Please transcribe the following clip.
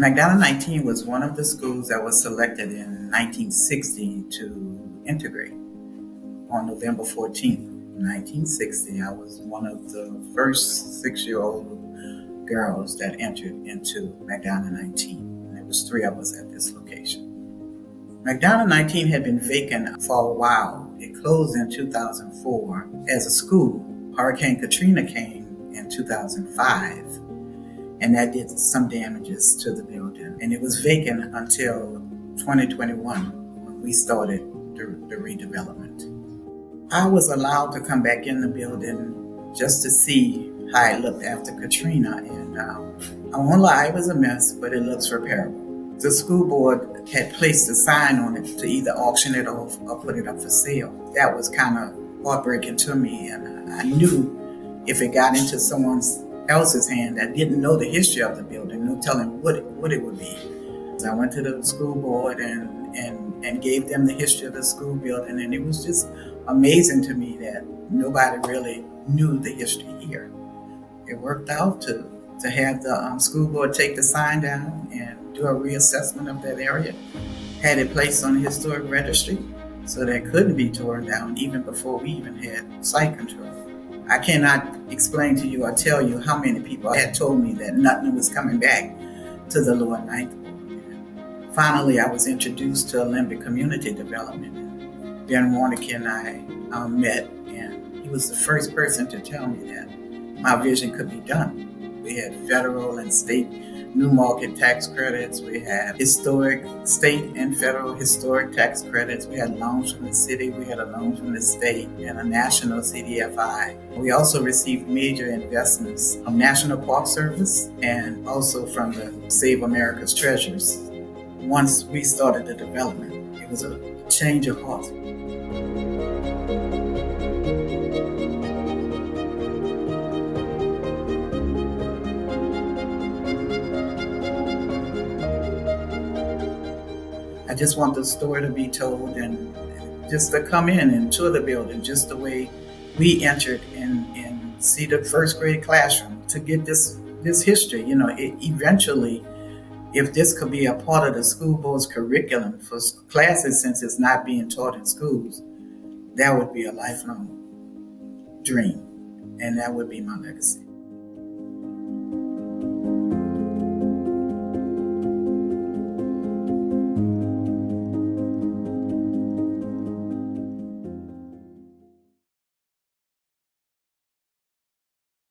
McDonogh 19 was one of the schools that was selected in 1960 to integrate. On November 14th, 1960, I was one of the first 6-year-old girls that entered into McDonogh 19. And there was 3 of us at this location. McDonogh 19 had been vacant for a while. It closed in 2004 as a school. Hurricane Katrina came in 2005, and that did some damages to the building. And it was vacant until 2021 when we started the redevelopment. I was allowed to come back in the building just to see how it looked after Katrina. And I won't lie, it was a mess, but it looks repairable. The school board had placed a sign on it to either auction it off or put it up for sale. That was kind of heartbreaking to me, and I knew if it got into someone else's hand that didn't know the history of the building, no telling what it would be. So I went to the school board and gave them the history of the school building, and it was just amazing to me that nobody really knew the history here. It worked out to have the school board take the sign down and do a reassessment of that area, had it placed on the historic registry so that it couldn't be torn down even before we even had site control. I cannot explain to you or tell you how many people had told me that nothing was coming back to the lower ninth. Finally, I was introduced to Olympic Community Development. Ben Warnick and I met, and he was the first person to tell me that my vision could be done. We had federal and state new market tax credits. We had historic state and federal historic tax credits. We had loans from the city. We had a loan from the state and a national CDFI. We also received major investments from National Park Service and also from the Save America's Treasures. Once we started the development, it was a change of heart. I just want the story to be told and just to come in and tour the building just the way we entered and see the first grade classroom to get this history. You know, eventually, if this could be a part of the school board's curriculum for classes, since it's not being taught in schools, that would be a lifelong dream, and that would be my legacy.